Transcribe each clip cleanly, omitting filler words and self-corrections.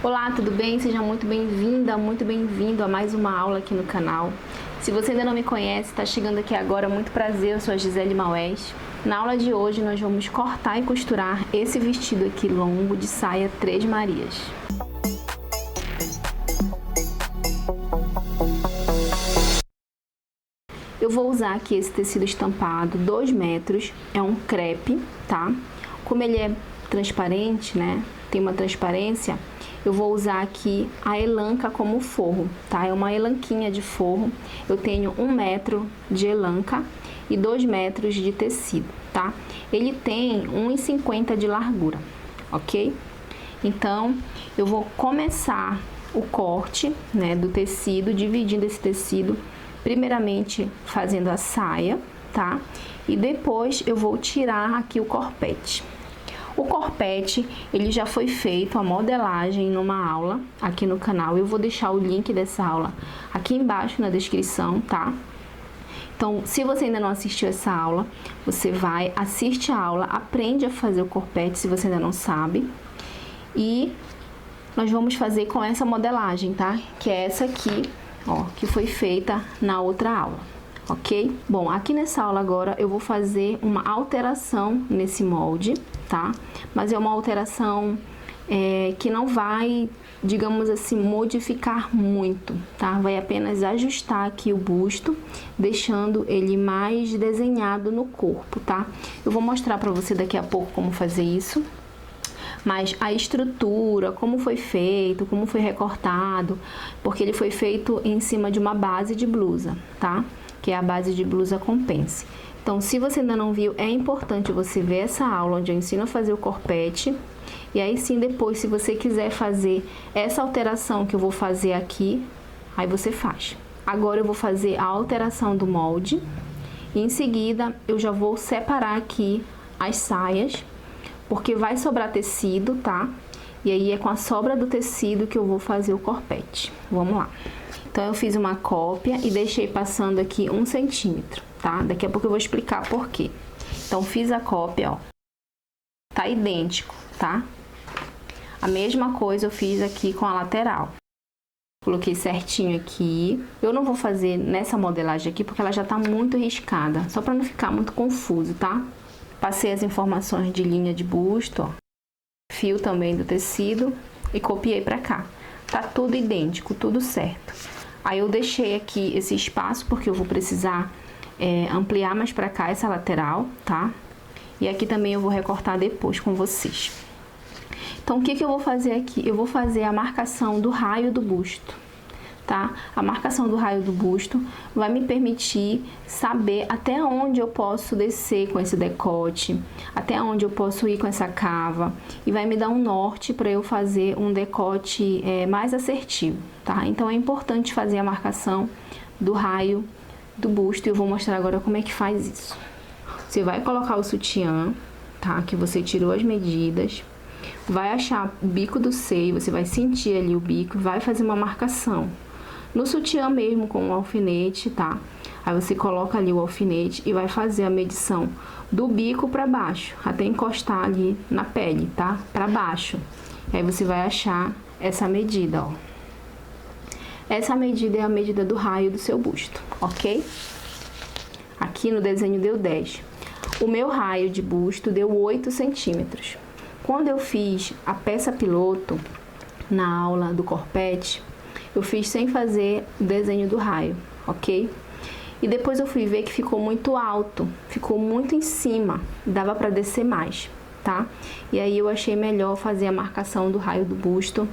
Olá, tudo bem? Seja muito bem-vinda, muito bem-vindo a mais uma aula aqui no canal. Se você ainda não me conhece, está chegando aqui agora, muito prazer, eu sou a Gisele Maués. Na aula de hoje nós vamos cortar e costurar esse vestido aqui longo de saia Três Marias. Eu vou usar aqui esse tecido estampado 2 metros, é um crepe, tá? Como ele é transparente, né? Tem uma transparência, eu vou usar aqui a elanca como forro, tá? É uma elanquinha de forro. Eu tenho 1 metro de elanca e 2 metros de tecido, tá? Ele tem 1,50 de largura, ok? Então, eu vou começar o corte, né, do tecido, dividindo esse tecido, primeiramente fazendo a saia, tá? E depois eu vou tirar aqui o corpete. O corpete, ele já foi feito a modelagem numa aula aqui no canal. Eu vou deixar o link dessa aula aqui embaixo na descrição, tá? Então, se você ainda não assistiu essa aula, você vai, assiste a aula, aprende a fazer o corpete se você ainda não sabe. E nós vamos fazer com essa modelagem, tá? Que é essa aqui, ó, que foi feita na outra aula, ok? Bom, aqui nessa aula agora eu vou fazer uma alteração nesse molde, tá? Mas é uma alteração que não vai, digamos assim, modificar muito, tá? Vai apenas ajustar aqui o busto, deixando ele mais desenhado no corpo, tá? Eu vou mostrar pra você daqui a pouco como fazer isso. Mas a estrutura, como foi feito, como foi recortado, porque ele foi feito em cima de uma base de blusa, tá? Que é a base de blusa Compense. Então, se você ainda não viu, é importante você ver essa aula onde eu ensino a fazer o corpete. E aí sim, depois, se você quiser fazer essa alteração que eu vou fazer aqui, aí você faz. Agora eu vou fazer a alteração do molde. E em seguida, eu já vou separar aqui as saias, porque vai sobrar tecido, tá? E aí é com a sobra do tecido que eu vou fazer o corpete. Vamos lá. Então, eu fiz uma cópia e deixei passando aqui 1 centímetro, tá? Daqui a pouco eu vou explicar por quê. Então, fiz a cópia, ó. Tá idêntico, tá? A mesma coisa eu fiz aqui com a lateral. Coloquei certinho aqui. Eu não vou fazer nessa modelagem aqui, porque ela já tá muito riscada. Só pra não ficar muito confuso, tá? Passei as informações de linha de busto, ó. Fio também do tecido e copiei pra cá. Tá tudo idêntico, tudo certo. Aí eu deixei aqui esse espaço, porque eu vou precisar ampliar mais pra cá essa lateral, tá? E aqui também eu vou recortar depois com vocês. Então, o que que eu vou fazer aqui? Eu vou fazer a marcação do raio do busto, tá? A marcação do raio do busto vai me permitir saber até onde eu posso descer com esse decote, até onde eu posso ir com essa cava, e vai me dar um norte para eu fazer um decote mais assertivo, tá? Então, é importante fazer a marcação do raio do busto, e eu vou mostrar agora como é que faz isso. Você vai colocar o sutiã, tá? Que você tirou as medidas, vai achar o bico do seio, você vai sentir ali o bico, vai fazer uma marcação. No sutiã mesmo, com um alfinete, tá? Aí você coloca ali o alfinete e vai fazer a medição do bico pra baixo, até encostar ali na pele, tá? Pra baixo. Aí você vai achar essa medida, ó. Essa medida é a medida do raio do seu busto, ok? Aqui no desenho deu 10. O meu raio de busto deu 8 centímetros. Quando eu fiz a peça piloto, na aula do corpete, eu fiz sem fazer o desenho do raio, ok? E depois eu fui ver que ficou muito alto, ficou muito em cima, dava pra descer mais, tá? E aí eu achei melhor fazer a marcação do raio do busto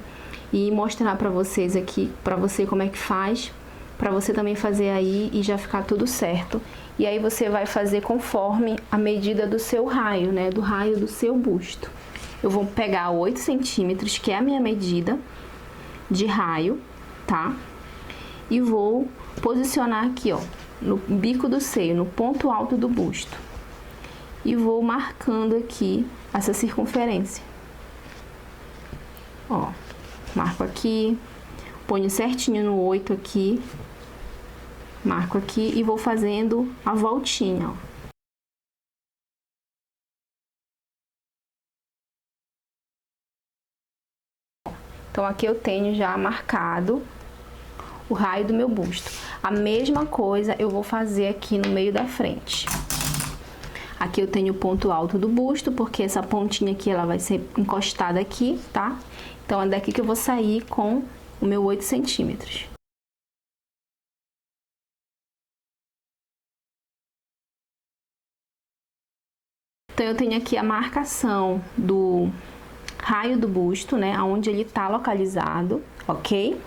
e mostrar pra vocês aqui, pra você como é que faz, pra você também fazer aí e já ficar tudo certo. E aí você vai fazer conforme a medida do seu raio, né? Do raio do seu busto. Eu vou pegar 8 centímetros, que é a minha medida de raio, tá? E vou posicionar aqui, ó, no bico do seio, no ponto alto do busto. E vou marcando aqui essa circunferência. Ó, marco aqui, ponho certinho no 8 aqui, marco aqui e vou fazendo a voltinha, ó. Então, Então, aqui eu tenho já marcado o raio do meu busto. A mesma coisa eu vou fazer aqui no meio da frente. Aqui eu tenho o ponto alto do busto, porque essa pontinha aqui, ela vai ser encostada aqui, tá? Então, é daqui que eu vou sair com o meu 8 centímetros. Então, eu tenho aqui a marcação do raio do busto, né? Onde ele tá localizado, ok?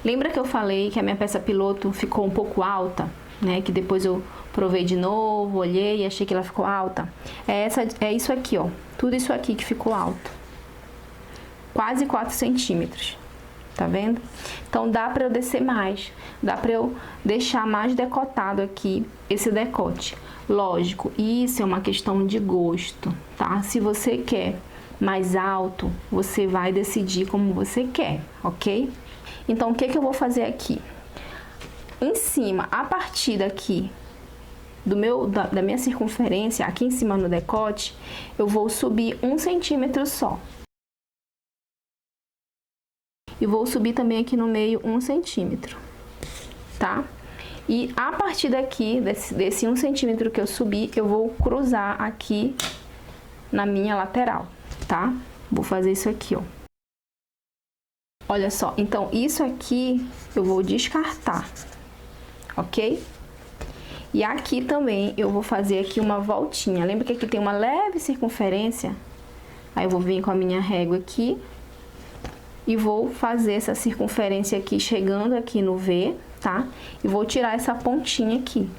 Lembra que eu falei que a minha peça piloto ficou um pouco alta, né? Que depois eu provei de novo, olhei e achei que ela ficou alta. É isso aqui, ó. Tudo isso aqui que ficou alto. Quase 4 centímetros. Tá vendo? Então, dá pra eu descer mais. Dá pra eu deixar mais decotado aqui esse decote. Lógico, isso é uma questão de gosto, tá? Se você quer mais alto, você vai decidir como você quer, ok? Então, o que que eu vou fazer aqui? Em cima, a partir daqui da minha circunferência, aqui em cima no decote, eu vou subir 1 centímetro só. E vou subir também aqui no meio 1 centímetro, tá? E a partir daqui, desse 1 centímetro que eu subi, eu vou cruzar aqui na minha lateral, tá? Vou fazer isso aqui, ó. Olha só, então isso aqui eu vou descartar, ok? E aqui também eu vou fazer aqui uma voltinha. Lembra que aqui tem uma leve circunferência? Aí eu vou vir com a minha régua aqui e vou fazer essa circunferência aqui, chegando aqui no V, tá? E vou tirar essa pontinha aqui.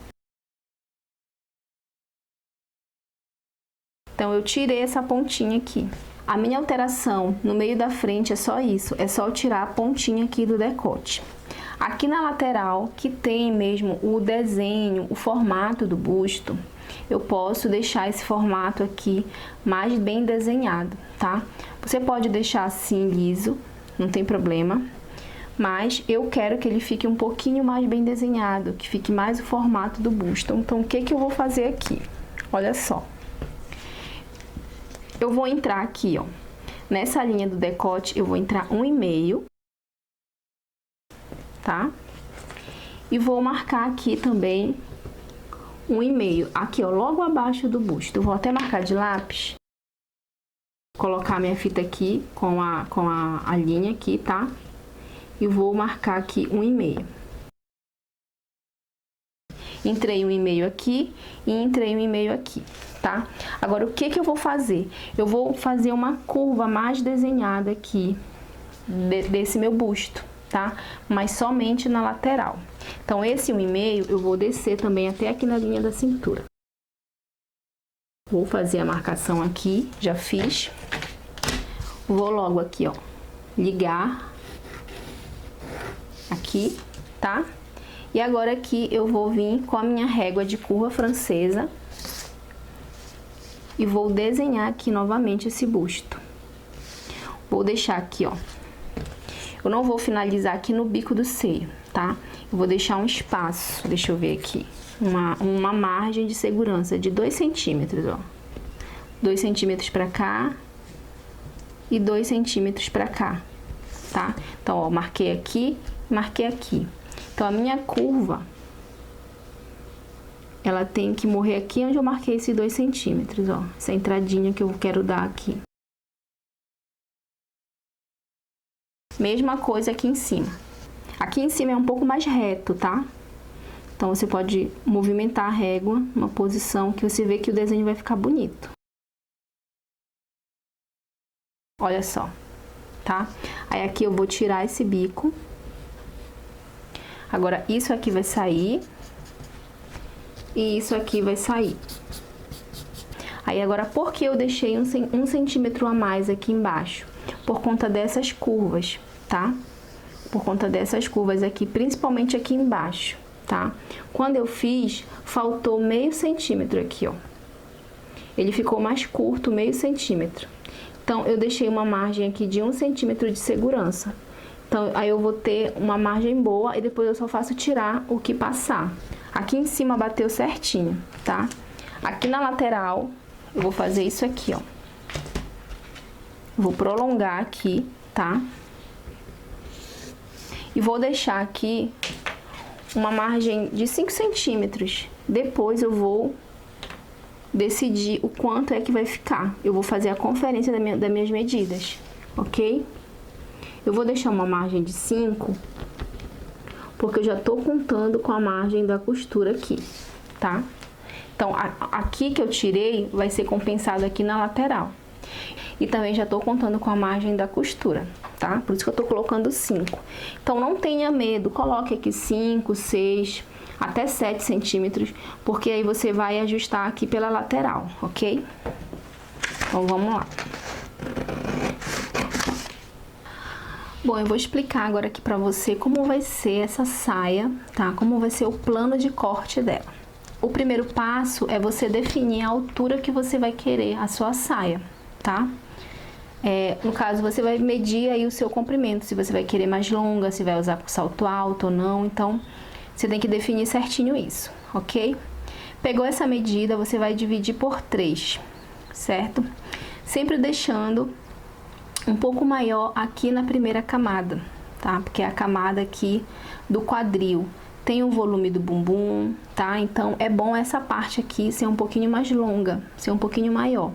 Então, eu tirei essa pontinha aqui. A minha alteração no meio da frente é só isso, é só eu tirar a pontinha aqui do decote. Aqui na lateral, que tem mesmo o desenho, o formato do busto, eu posso deixar esse formato aqui mais bem desenhado, tá? Você pode deixar assim liso, não tem problema, mas eu quero que ele fique um pouquinho mais bem desenhado, que fique mais o formato do busto. Então, o que que eu vou fazer aqui? Olha só. Eu vou entrar aqui, ó, nessa linha do decote, eu vou entrar 1,5, tá? E vou marcar aqui também 1,5, aqui, ó, logo abaixo do busto. Eu vou até marcar de lápis, colocar minha fita aqui com a linha aqui, tá? E vou marcar aqui 1,5. Entrei 1,5 aqui e entrei 1,5 aqui, tá? Agora, o que que eu vou fazer? Eu vou fazer uma curva mais desenhada aqui desse meu busto, tá? Mas somente na lateral. Então, esse 1,5 eu vou descer também até aqui na linha da cintura. Vou fazer a marcação aqui, já fiz. Vou logo aqui, ó, ligar aqui, tá? E agora aqui eu vou vir com a minha régua de curva francesa e vou desenhar aqui novamente esse busto. Vou deixar aqui, ó. Eu não vou finalizar aqui no bico do seio, tá? Eu vou deixar um espaço, deixa eu ver aqui, uma margem de segurança de 2 centímetros, ó. 2 centímetros pra cá e 2 centímetros pra cá, tá? Então, ó, marquei aqui, marquei aqui. Então, a minha curva, ela tem que morrer aqui onde eu marquei esses 2 centímetros, ó. Essa entradinha que eu quero dar aqui. Mesma coisa aqui em cima. Aqui em cima é um pouco mais reto, tá? Então, você pode movimentar a régua numa posição que você vê que o desenho vai ficar bonito. Olha só, tá? Aí, aqui eu vou tirar esse bico. Agora, isso aqui vai sair e isso aqui vai sair. Aí, agora, por que eu deixei um centímetro a mais aqui embaixo? Por conta dessas curvas, tá? Por conta dessas curvas aqui, principalmente aqui embaixo, tá? Quando eu fiz, faltou meio centímetro aqui, ó. Ele ficou mais curto, meio centímetro. Então, eu deixei uma margem aqui de 1 centímetro de segurança. Então, aí eu vou ter uma margem boa e depois eu só faço tirar o que passar. Aqui em cima bateu certinho, tá? Aqui na lateral, eu vou fazer isso aqui, ó. Vou prolongar aqui, tá? E vou deixar aqui uma margem de 5 centímetros. Depois eu vou decidir o quanto é que vai ficar. Eu vou fazer a conferência das minhas medidas, ok? Eu vou deixar uma margem de 5, porque eu já tô contando com a margem da costura aqui, tá? Então, aqui que eu tirei vai ser compensado aqui na lateral. E também já tô contando com a margem da costura, tá? Por isso que eu tô colocando 5. Então, não tenha medo, coloque aqui 5, 6, até 7 centímetros, porque aí você vai ajustar aqui pela lateral, ok? Então, vamos lá. Bom, eu vou explicar agora aqui pra você como vai ser essa saia, tá? Como vai ser o plano de corte dela. O primeiro passo é você definir a altura que você vai querer a sua saia, tá? No caso, você vai medir aí o seu comprimento, se você vai querer mais longa, se vai usar com salto alto ou não, então você tem que definir certinho isso, ok? Pegou essa medida, você vai dividir por 3, certo? Sempre deixando um pouco maior aqui na primeira camada, tá? Porque é a camada aqui do quadril. Tem o volume do bumbum, tá? Então, é bom essa parte aqui ser um pouquinho mais longa, ser um pouquinho maior.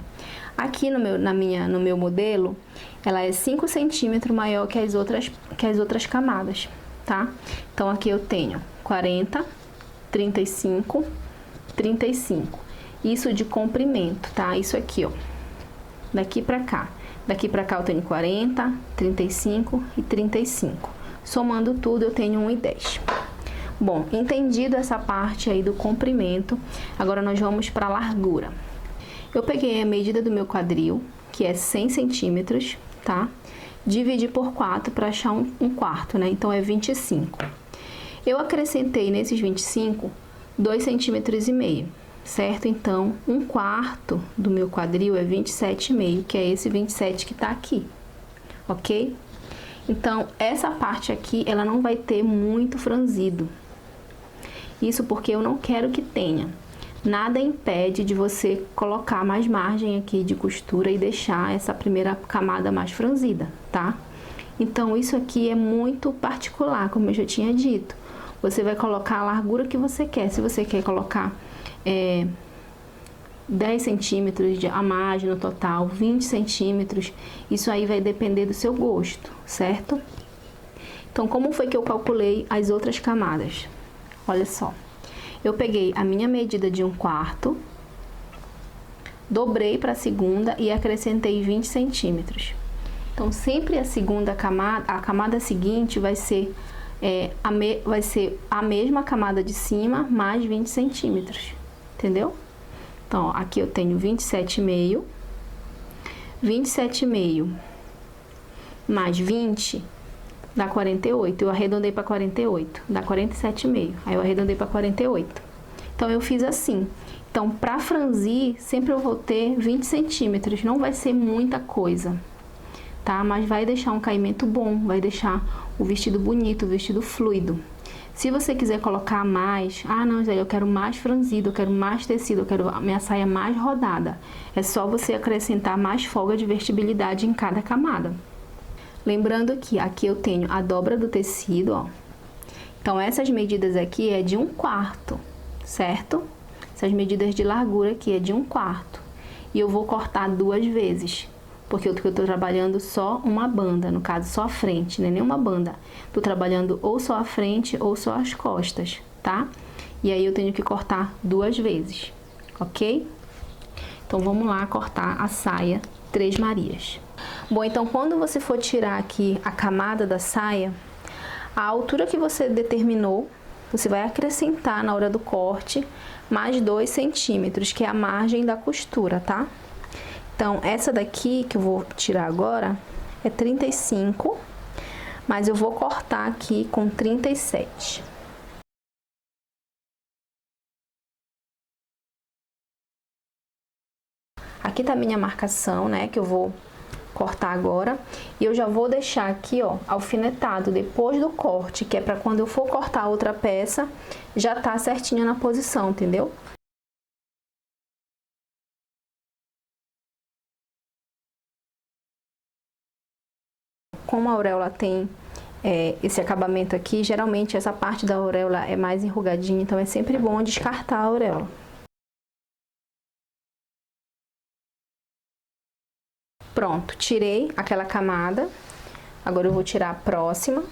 Aqui no meu modelo, ela é 5 centímetros maior que as outras camadas, tá? Então, aqui eu tenho 40, 35, 35. Isso de comprimento, tá? Isso aqui, ó. Daqui pra cá. Daqui pra cá eu tenho 40, 35 e 35. Somando tudo, eu tenho 1,10. Bom, entendido essa parte aí do comprimento, agora nós vamos para a largura. Eu peguei a medida do meu quadril, que é 100 centímetros, tá? Dividi por 4 para achar um quarto, né? Então, é 25. Eu acrescentei nesses 25, 2,5 centímetros, certo? Então, um quarto do meu quadril é 27,5, que é esse 27 que tá aqui, ok? Então, essa parte aqui, ela não vai ter muito franzido. Isso porque eu não quero que tenha. Nada impede de você colocar mais margem aqui de costura e deixar essa primeira camada mais franzida, tá? Então, isso aqui é muito particular, como eu já tinha dito. Você vai colocar a largura que você quer. Se você quer colocar 10 centímetros a mais no total, 20 centímetros, isso aí vai depender do seu gosto, certo? Então, como foi que eu calculei as outras camadas? Olha só, eu peguei a minha medida de 1/4, dobrei para a segunda e acrescentei 20 centímetros. Então, sempre a segunda camada, a camada seguinte vai ser a mesma camada de cima mais 20 centímetros, entendeu? Então, ó, aqui eu tenho 27,5, 27,5 mais 20 dá 48, eu arredondei para 48, dá 47,5, aí eu arredondei para 48. Então, eu fiz assim. Então, para franzir, sempre eu vou ter 20 centímetros, não vai ser muita coisa, tá? Mas vai deixar um caimento bom, vai deixar o vestido bonito, o vestido fluido. Se você quiser colocar mais, não, Zé, eu quero mais franzido, eu quero mais tecido, eu quero a minha saia mais rodada. É só você acrescentar mais folga de vertibilidade em cada camada. Lembrando que aqui eu tenho a dobra do tecido, ó. Então, essas medidas aqui é de 1/4, certo? Essas medidas de largura aqui é de 1/4. E eu vou cortar 2 vezes, porque eu tô trabalhando só uma banda, no caso só a frente, não é nenhuma banda. Tô trabalhando ou só a frente ou só as costas, tá? E aí eu tenho que cortar 2 vezes, ok? Então, vamos lá cortar a saia Três Marias. Bom, então, quando você for tirar aqui a camada da saia, a altura que você determinou, você vai acrescentar na hora do corte mais 2 centímetros, que é a margem da costura, tá? Então, essa daqui que eu vou tirar agora é 35, mas eu vou cortar aqui com 37. Aqui tá a minha marcação, né, que eu vou cortar agora. E eu já vou deixar aqui, ó, alfinetado depois do corte, que é pra quando eu for cortar outra peça, já tá certinha na posição, entendeu? Como a auréola tem esse acabamento aqui, geralmente essa parte da auréola é mais enrugadinha, então é sempre bom descartar a auréola. Pronto, tirei aquela camada, agora eu vou tirar a próxima.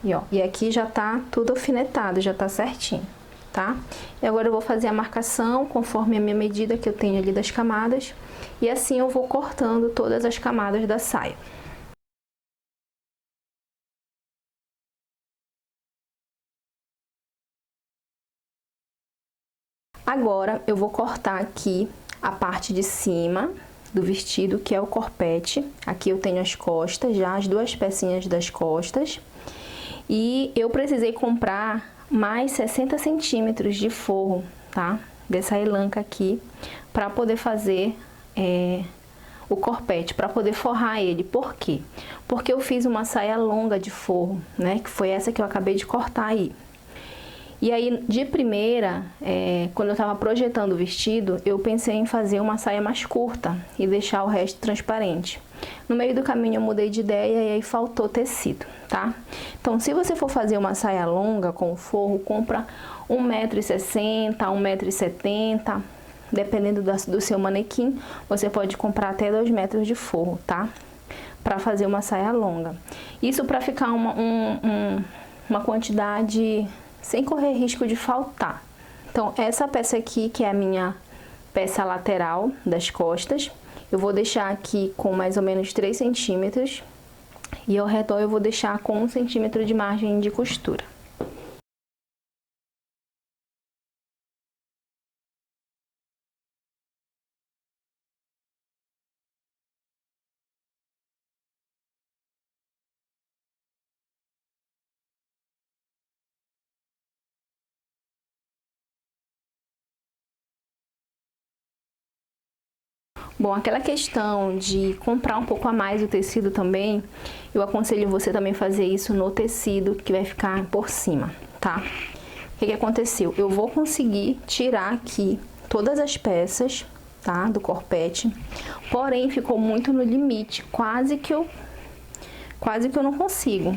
E, ó, e aqui já tá tudo alfinetado, já tá certinho, tá? E agora eu vou fazer a marcação conforme a minha medida que eu tenho ali das camadas. E assim eu vou cortando todas as camadas da saia. Agora eu vou cortar aqui a parte de cima do vestido, que é o corpete. Aqui eu tenho as costas, já as duas pecinhas das costas. E eu precisei comprar mais 60 centímetros de forro, tá? Dessa elanca aqui, para poder fazer o corpete, para poder forrar ele. Por quê? Porque eu fiz uma saia longa de forro, né? Que foi essa que eu acabei de cortar aí. E aí, de primeira, quando eu tava projetando o vestido, eu pensei em fazer uma saia mais curta e deixar o resto transparente. No meio do caminho eu mudei de ideia e aí faltou tecido, tá? Então, se você for fazer uma saia longa com forro, compra 1,60 m, 1,70 m, dependendo do seu manequim, você pode comprar até 2 metros de forro, tá? Pra fazer uma saia longa. Isso pra ficar uma quantidade sem correr risco de faltar. Então, essa peça aqui, que é a minha peça lateral das costas, eu vou deixar aqui com mais ou menos 3 centímetros e ao redor eu vou deixar com 1 centímetro de margem de costura. Bom, aquela questão de comprar um pouco a mais o tecido também, eu aconselho você também fazer isso no tecido que vai ficar por cima, tá? O que aconteceu? Eu vou conseguir tirar aqui todas as peças, tá? Do corpete, porém ficou muito no limite, quase que eu não consigo.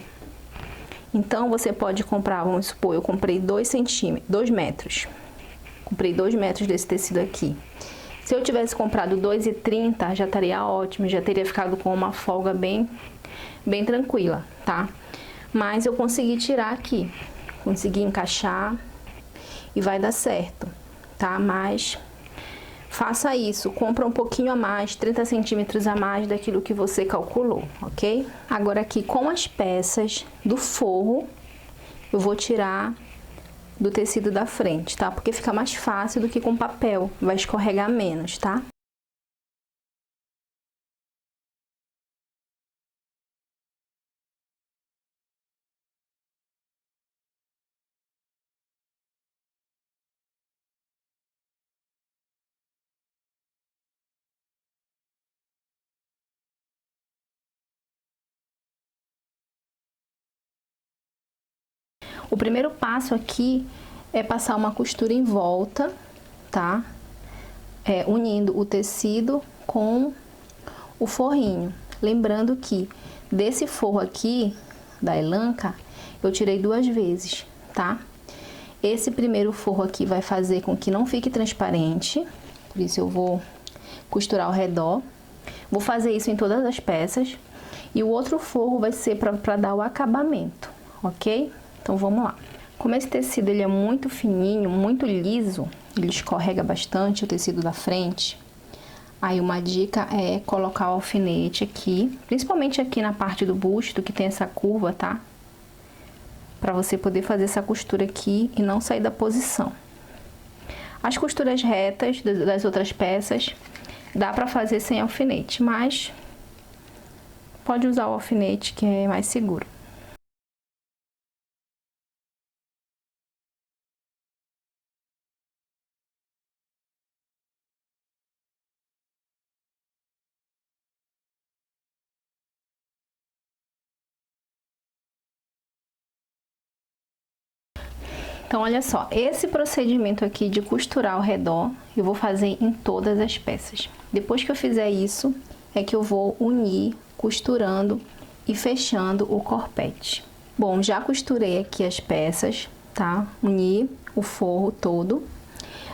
Então, você pode comprar, vamos supor, eu comprei 2 metros. Comprei 2 metros desse tecido aqui. Se eu tivesse comprado 2,30, já estaria ótimo, já teria ficado com uma folga bem tranquila, tá? Mas eu consegui tirar aqui, consegui encaixar e vai dar certo, tá? Mas faça isso, compra um pouquinho a mais, 30 centímetros a mais daquilo que você calculou, ok? Agora aqui com as peças do forro, eu vou tirar do tecido da frente, tá? Porque fica mais fácil do que com papel, vai escorregar menos, tá? O primeiro passo aqui é passar uma costura em volta, tá? Unindo o tecido com o forrinho. Lembrando que desse forro aqui, da elanca, eu tirei 2 vezes, tá? Esse primeiro forro aqui vai fazer com que não fique transparente, por isso eu vou costurar ao redor. Vou fazer isso em todas as peças. E o outro forro vai ser para dar o acabamento, ok? Então, vamos lá. Como esse tecido ele é muito fininho, muito liso, ele escorrega bastante o tecido da frente, aí uma dica é colocar o alfinete aqui, principalmente aqui na parte do busto, que tem essa curva, tá? Pra você poder fazer essa costura aqui e não sair da posição. As costuras retas das outras peças, dá pra fazer sem alfinete, mas pode usar o alfinete que é mais seguro. Então, olha só, esse procedimento aqui de costurar ao redor, eu vou fazer em todas as peças. Depois que eu fizer isso, é que eu vou unir, costurando e fechando o corpete. Bom, já costurei aqui as peças, tá? Uni o forro todo.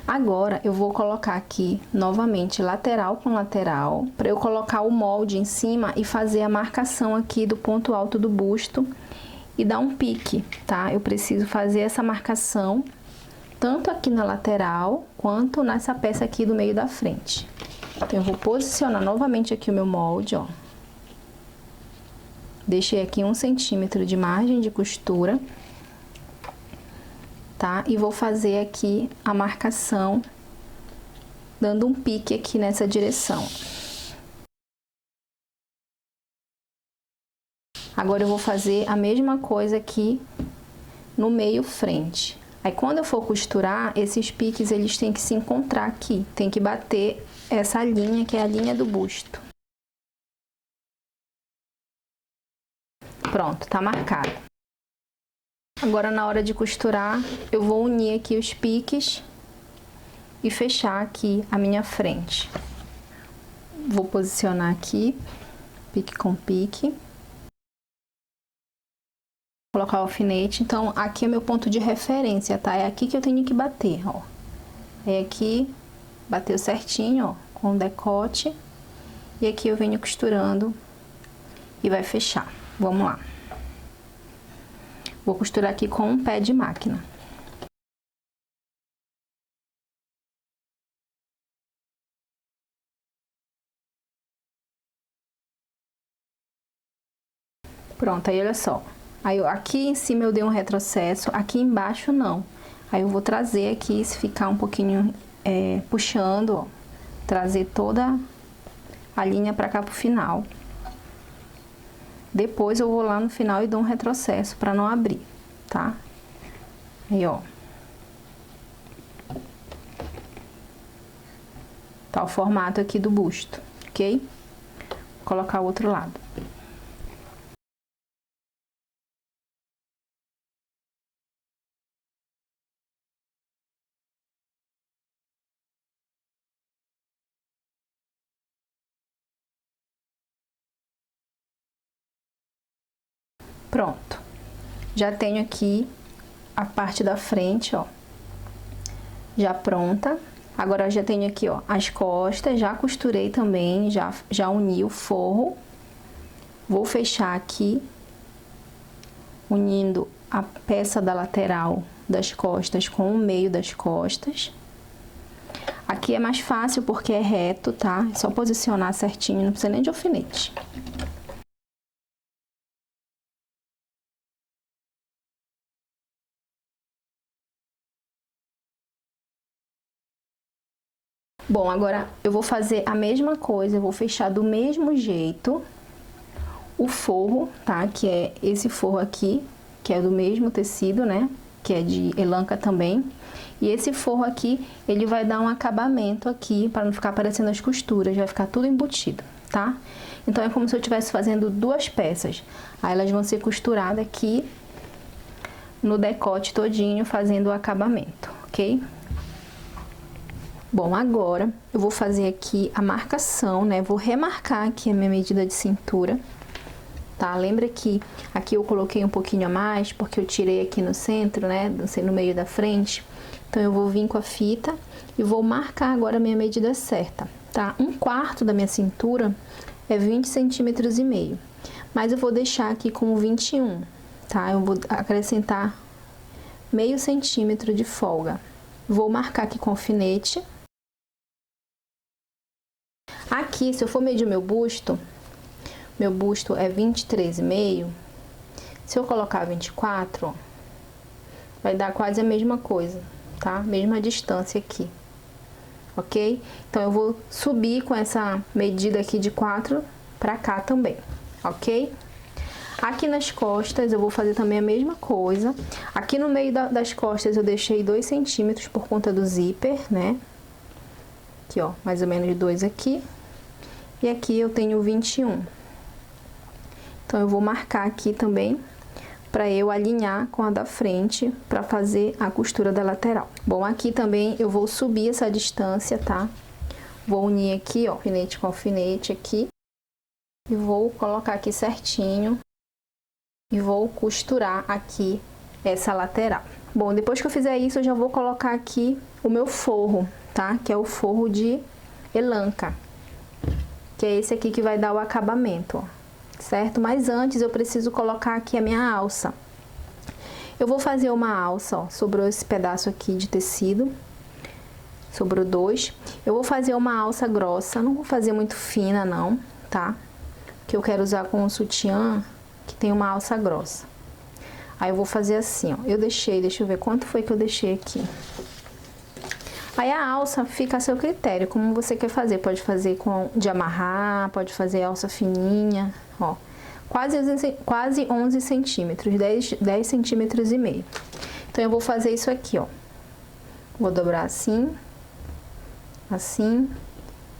Agora, eu vou colocar aqui novamente lateral com lateral, para eu colocar o molde em cima e fazer a marcação aqui do ponto alto do busto e dar um pique, tá? Eu preciso fazer essa marcação tanto aqui na lateral quanto nessa peça aqui do meio da frente. Então, eu vou posicionar novamente aqui o meu molde, ó. Deixei aqui 1 centímetro de margem de costura, tá? E vou fazer aqui a marcação, dando um pique aqui nessa direção. Agora, eu vou fazer a mesma coisa aqui no meio frente. Aí, quando eu for costurar, esses piques, eles têm que se encontrar aqui. Tem que bater essa linha, que é a linha do busto. Pronto, tá marcado. Agora, na hora de costurar, eu vou unir aqui os piques e fechar aqui a minha frente. Vou posicionar aqui, pique com pique. Colocar o alfinete. Então, aqui é meu ponto de referência, tá? É aqui que eu tenho que bater, ó. É aqui, bateu certinho, ó, com o decote. E aqui eu venho costurando e vai fechar. Vamos lá. Vou costurar aqui com um pé de máquina. Pronto, aí olha só. Aí, aqui em cima eu dei um retrocesso, aqui embaixo não. Aí eu vou trazer aqui, se ficar um pouquinho puxando, ó, trazer toda a linha pra cá pro final. Depois eu vou lá no final e dou um retrocesso pra não abrir, tá? Aí, ó. Tá o formato aqui do busto, ok? Vou colocar o outro lado. Pronto. Já tenho aqui a parte da frente, ó, já pronta. Agora, eu já tenho aqui, ó, as costas, já costurei também, já uni o forro. Vou fechar aqui, unindo a peça da lateral das costas com o meio das costas. Aqui é mais fácil porque é reto, tá? É só posicionar certinho, não precisa nem de alfinete. Bom, agora eu vou fazer a mesma coisa, eu vou fechar do mesmo jeito o forro, tá? Que é esse forro aqui, que é do mesmo tecido, né? Que é de elanca também. E esse forro aqui, ele vai dar um acabamento aqui, para não ficar aparecendo as costuras, vai ficar tudo embutido, tá? Então, é como se eu estivesse fazendo duas peças. Aí, elas vão ser costuradas aqui no decote todinho, fazendo o acabamento, ok? Bom, agora eu vou fazer aqui a marcação, né? Vou remarcar aqui a minha medida de cintura, tá? Lembra que aqui eu coloquei um pouquinho a mais, porque eu tirei aqui no centro, né? No meio da frente. Então, eu vou vir com a fita e vou marcar agora a minha medida certa, tá? 1/4 da minha cintura é 20 centímetros e meio. Mas eu vou deixar aqui como 21, tá? Eu vou acrescentar meio centímetro de folga. Vou marcar aqui com alfinete. Aqui, se eu for medir meu busto é 23,5. Se eu colocar 24, ó, vai dar quase a mesma coisa, tá? Mesma distância aqui, ok? Então, eu vou subir com essa medida aqui de 4 pra cá também, ok? Aqui nas costas, eu vou fazer também a mesma coisa. Aqui no meio das costas, eu deixei 2 centímetros por conta do zíper, né? Aqui, ó, mais ou menos 2 aqui. E aqui eu tenho 21. Então, eu vou marcar aqui também, para eu alinhar com a da frente, para fazer a costura da lateral. Bom, aqui também eu vou subir essa distância, tá? Vou unir aqui, ó, alfinete com alfinete aqui. e vou colocar aqui certinho e vou costurar aqui essa lateral. Bom, depois que eu fizer isso, eu já vou colocar aqui o meu forro, tá? Que é o forro de elanca, que é esse aqui que vai dar o acabamento, ó, certo? Mas antes eu preciso colocar aqui a minha alça. Eu vou fazer uma alça, ó, sobrou esse pedaço aqui de tecido, sobrou 2. Eu vou fazer uma alça grossa, não vou fazer muito fina não, tá? Que eu quero usar com um sutiã que tem uma alça grossa. Aí eu vou fazer assim, ó, deixa eu ver quanto foi que eu deixei aqui. Aí a alça fica a seu critério, como você quer fazer. Pode fazer de amarrar, pode fazer alça fininha, ó. Quase 11 centímetros, 10 centímetros e meio. Então, eu vou fazer isso aqui, ó. Vou dobrar assim, assim,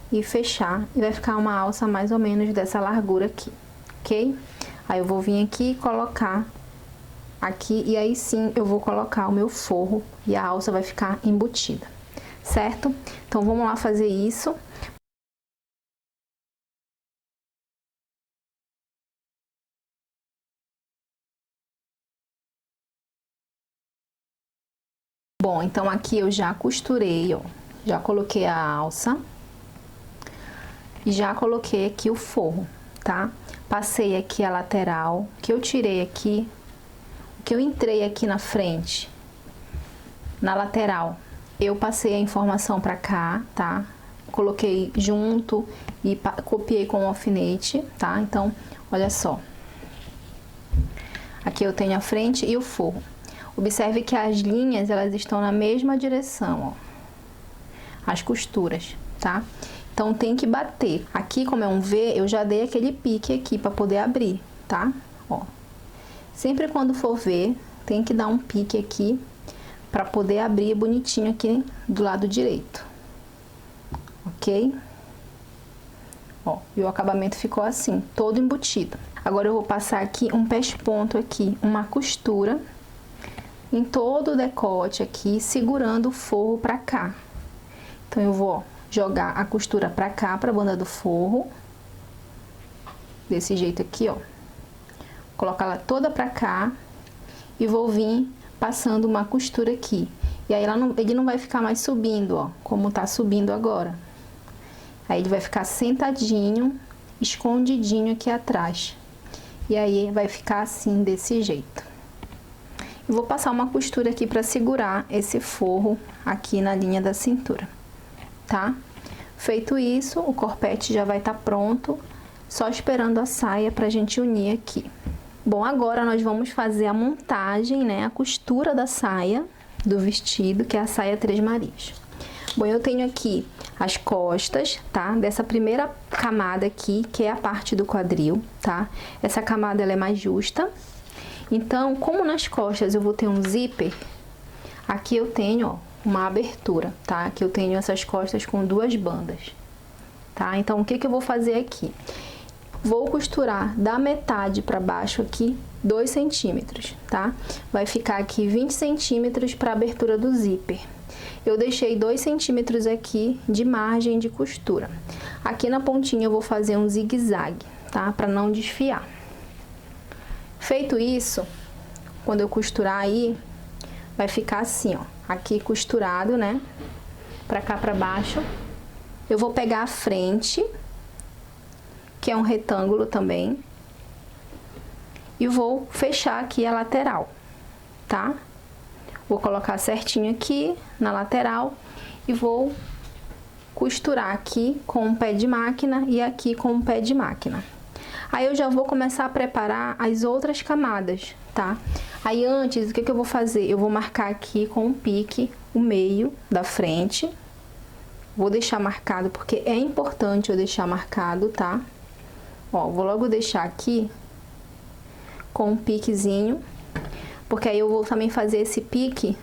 e fechar. E vai ficar uma alça mais ou menos dessa largura aqui, ok? Aí, eu vou vir aqui e colocar aqui, e aí sim eu vou colocar o meu forro e a alça vai ficar embutida, certo? Então, vamos lá fazer isso. Bom, então aqui eu já costurei, ó, já coloquei a alça e já coloquei aqui o forro, tá? Passei aqui a lateral, que eu tirei aqui, que eu entrei aqui na frente, na lateral, eu passei a informação pra cá, tá? Coloquei junto e copiei com o alfinete, tá? Então, olha só. Aqui eu tenho a frente e o forro. Observe que as linhas, elas estão na mesma direção, ó. As costuras, tá? Então, tem que bater. Aqui, como é um V, eu já dei aquele pique aqui pra poder abrir, tá? Ó. Sempre quando for ver, tem que dar um pique aqui pra poder abrir bonitinho aqui do lado direito. Ok? Ó, e o acabamento ficou assim, todo embutido. Agora, eu vou passar aqui um pesponto aqui, uma costura em todo o decote aqui, segurando o forro pra cá. Então, eu vou jogar a costura pra cá, pra banda do forro. Desse jeito aqui, ó. Colocar ela toda pra cá e vou vir passando uma costura aqui. E aí, ele não vai ficar mais subindo, ó, como tá subindo agora. Aí, ele vai ficar sentadinho, escondidinho aqui atrás. E aí, vai ficar assim, desse jeito. Eu vou passar uma costura aqui pra segurar esse forro aqui na linha da cintura, tá? Feito isso, o corpete já vai estar pronto, só esperando a saia pra gente unir aqui. Bom, agora nós vamos fazer a montagem, né? A costura da saia do vestido, que é a saia Três Marias. Bom, eu tenho aqui as costas, tá? Dessa primeira camada aqui, que é a parte do quadril, tá? Essa camada, ela é mais justa. Então, como nas costas eu vou ter um zíper, aqui eu tenho, ó, uma abertura, tá? Aqui eu tenho essas costas com 2 bandas, tá? Então, o que que eu vou fazer aqui? Vou costurar da metade para baixo aqui 2 centímetros, tá? Vai ficar aqui 20 centímetros para abertura do zíper. Eu deixei 2 centímetros aqui de margem de costura. Aqui na pontinha eu vou fazer um zigue-zague, tá? Para não desfiar. Feito isso, quando eu costurar aí, vai ficar assim, ó. Aqui costurado, né? Pra cá, pra baixo. Eu vou pegar a frente, que é um retângulo também. E vou fechar aqui a lateral, tá? Vou colocar certinho aqui na lateral e vou costurar aqui com um pé de máquina e aqui com um pé de máquina. Aí eu já vou começar a preparar as outras camadas, tá? Aí antes, o que que eu vou fazer? Eu vou marcar aqui com um pique o meio da frente. Vou deixar marcado porque é importante eu deixar marcado, tá? Ó, vou logo deixar aqui com um piquezinho, porque aí eu vou também fazer esse pique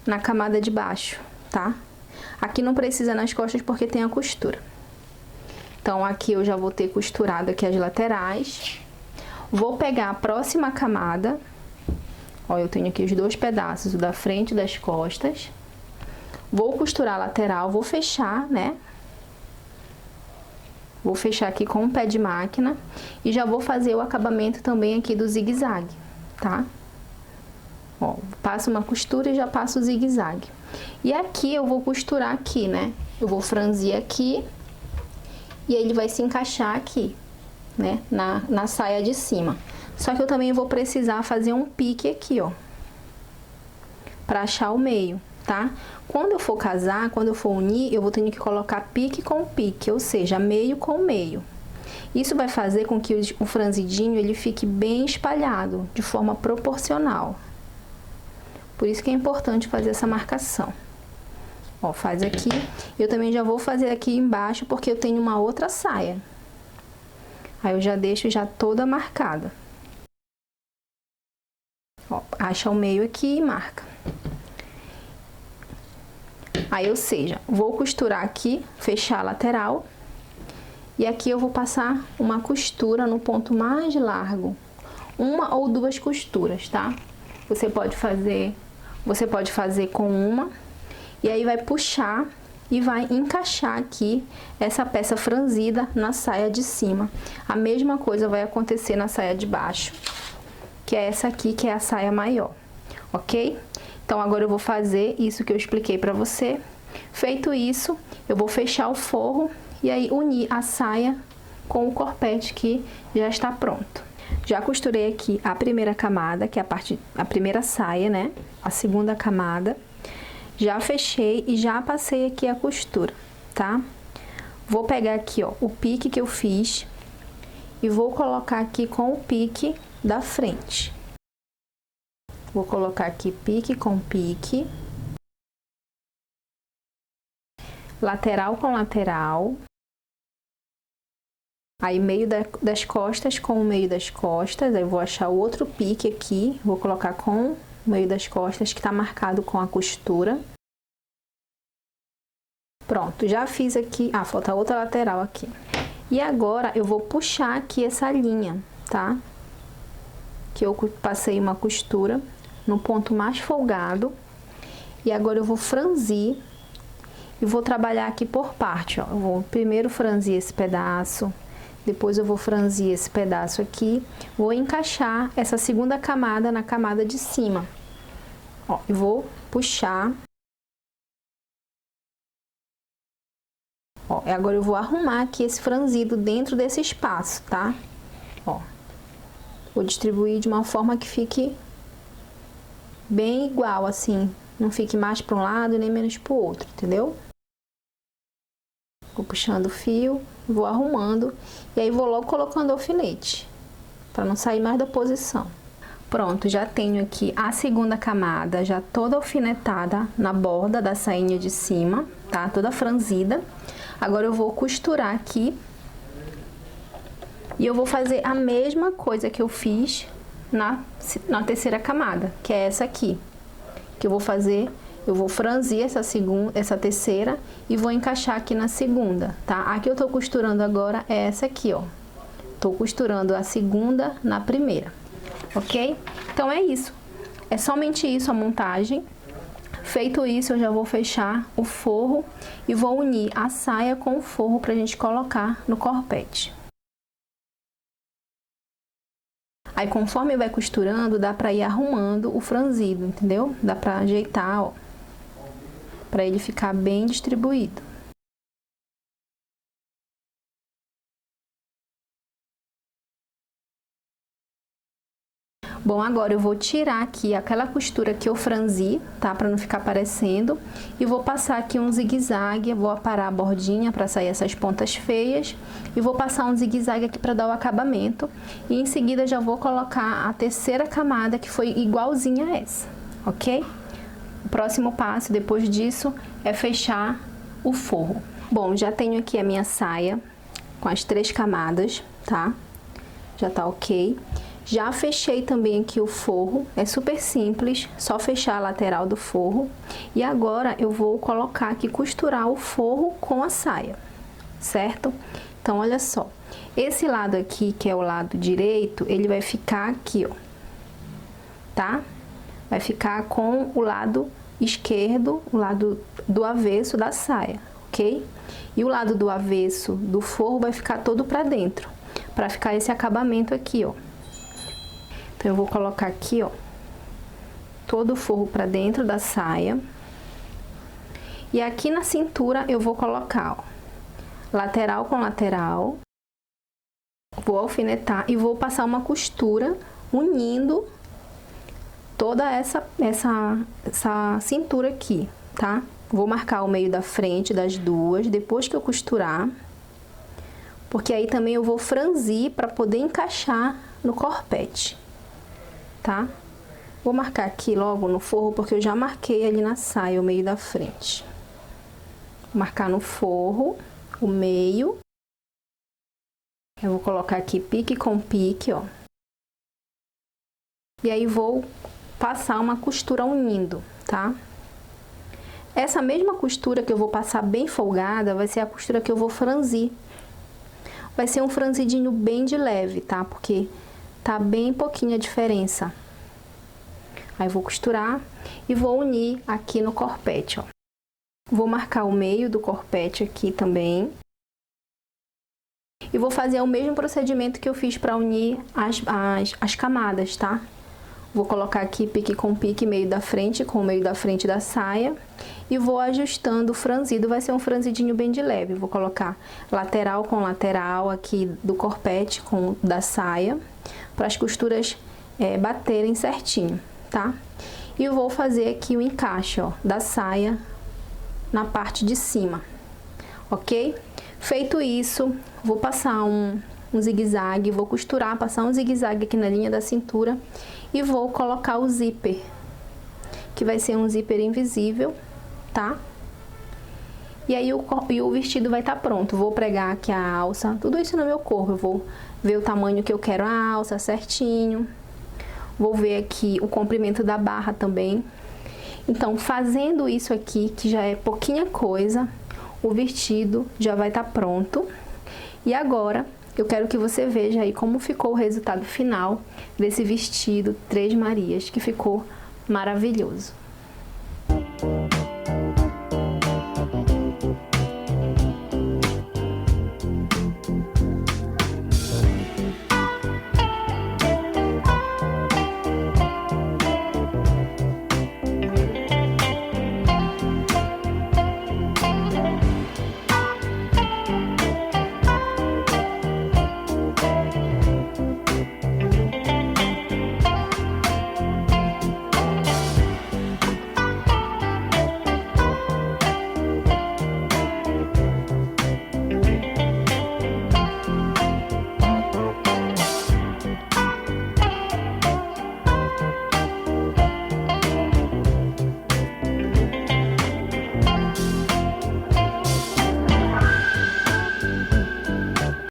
na camada de baixo, tá? Aqui não precisa nas costas porque tem a costura. Então, aqui eu já vou ter costurado aqui as laterais. Vou pegar a próxima camada. Ó, eu tenho aqui os 2 pedaços, o da frente e das costas. Vou costurar a lateral, vou fechar, né? Vou fechar aqui com um pé de máquina e já vou fazer o acabamento também aqui do zigue-zague, tá? Ó, passo uma costura e já passo o zigue-zague. E aqui eu vou costurar aqui, né? Eu vou franzir aqui e ele vai se encaixar aqui, né? Na saia de cima. Só que eu também vou precisar fazer um pique aqui, ó, pra achar o meio, tá? Quando eu for casar, quando eu for unir, eu vou ter que colocar pique com pique, ou seja, meio com meio. Isso vai fazer com que o franzidinho ele fique bem espalhado, de forma proporcional. Por isso que é importante fazer essa marcação. Ó, faz aqui. Eu também já vou fazer aqui embaixo, porque eu tenho uma outra saia. Aí eu já deixo já toda marcada. Ó, acha o meio aqui e marca. Aí, ou seja, vou costurar aqui, fechar a lateral. E aqui eu vou passar uma costura no ponto mais largo. Uma ou duas costuras, tá? Você pode fazer com uma. E aí vai puxar e vai encaixar aqui essa peça franzida na saia de cima. A mesma coisa vai acontecer na saia de baixo, que é essa aqui, que é a saia maior, ok? Então, agora eu vou fazer isso que eu expliquei pra você. Feito isso, eu vou fechar o forro e aí unir a saia com o corpete que já está pronto. Já costurei aqui a primeira camada, que é a primeira saia, né? A segunda camada. Já fechei e já passei aqui a costura, tá? Vou pegar aqui, ó, o pique que eu fiz e vou colocar aqui com o pique da frente. Vou colocar aqui pique com pique. Lateral com lateral. Aí meio das costas com o meio das costas. Aí eu vou achar o outro pique aqui. Vou colocar com o meio das costas, que tá marcado com a costura. Pronto, já fiz aqui. Ah, falta outra lateral aqui. E agora eu vou puxar aqui essa linha, tá? Que eu passei uma costura no ponto mais folgado. E agora eu vou franzir e vou trabalhar aqui por parte, ó. Eu vou primeiro franzir esse pedaço, depois eu vou franzir esse pedaço aqui, vou encaixar essa segunda camada na camada de cima. Ó, e vou puxar. Ó, e agora eu vou arrumar aqui esse franzido dentro desse espaço, tá? Ó, vou distribuir de uma forma que fique bem igual, assim, não fique mais para um lado nem menos para o outro, entendeu? Vou puxando o fio, vou arrumando e aí vou logo colocando o alfinete, para não sair mais da posição. Pronto, já tenho aqui a segunda camada já toda alfinetada na borda da sainha de cima, tá? Toda franzida. Agora eu vou costurar aqui e eu vou fazer a mesma coisa que eu fiz na terceira camada, que é essa aqui, que eu vou fazer. Eu vou franzir essa terceira e vou encaixar aqui na segunda, tá? A que eu tô costurando agora é essa aqui, ó. Tô costurando a segunda na primeira, ok? Então é isso. É somente isso a montagem. Feito isso, eu já vou fechar o forro e vou unir a saia com o forro pra gente colocar no corpete. Aí, conforme vai costurando, dá pra ir arrumando o franzido, entendeu? Dá pra ajeitar, ó, para ele ficar bem distribuído. Bom, agora eu vou tirar aqui aquela costura que eu franzi, tá? Para não ficar aparecendo. E vou passar aqui um zigue-zague, vou aparar a bordinha para sair essas pontas feias. E vou passar um zigue-zague aqui para dar o acabamento. E em seguida já vou colocar a terceira camada, que foi igualzinha a essa, ok? O próximo passo, depois disso, é fechar o forro. Bom, já tenho aqui a minha saia com as 3 camadas, tá? Já tá ok. Já fechei também aqui o forro, é super simples, só fechar a lateral do forro. E agora eu vou colocar aqui, costurar o forro com a saia, certo? Então, olha só, esse lado aqui, que é o lado direito, ele vai ficar aqui, ó, tá? Vai ficar com o lado esquerdo, o lado do avesso da saia, ok? E o lado do avesso do forro vai ficar todo pra dentro, pra ficar esse acabamento aqui, ó. Então, eu vou colocar aqui, ó, todo o forro pra dentro da saia. E aqui na cintura eu vou colocar, ó, lateral com lateral. Vou alfinetar e vou passar uma costura unindo toda essa cintura aqui, tá? Vou marcar o meio da frente das duas, depois que eu costurar, porque aí também eu vou franzir para poder encaixar no corpete, tá? Vou marcar aqui logo no forro, porque eu já marquei ali na saia o meio da frente. Vou marcar no forro o meio. Eu vou colocar aqui pique com pique, ó. E aí vou passar uma costura unindo, tá? Essa mesma costura que eu vou passar bem folgada vai ser a costura que eu vou franzir. Vai ser um franzidinho bem de leve, tá? Porque tá bem pouquinha a diferença. Aí vou costurar e vou unir aqui no corpete, ó. Vou marcar o meio do corpete aqui também. E vou fazer o mesmo procedimento que eu fiz para unir as camadas, tá? Vou colocar aqui pique com pique, meio da frente com o meio da frente da saia. E vou ajustando o franzido, vai ser um franzidinho bem de leve. Vou colocar lateral com lateral aqui do corpete com da saia, para as costuras baterem certinho, tá? E vou fazer aqui o encaixe, ó, da saia na parte de cima, ok? Feito isso, vou passar um zigue-zague, vou costurar, passar um zigue-zague aqui na linha da cintura e vou colocar o zíper, que vai ser um zíper invisível, tá? E aí o vestido vai estar pronto. Vou pregar aqui a alça, tudo isso no meu corpo. Eu vou ver o tamanho que eu quero a alça certinho. Vou ver aqui o comprimento da barra também. Então, fazendo isso aqui, que já é pouquinha coisa, o vestido já vai estar pronto. E agora, eu quero que você veja aí como ficou o resultado final desse vestido Três Marias, que ficou maravilhoso.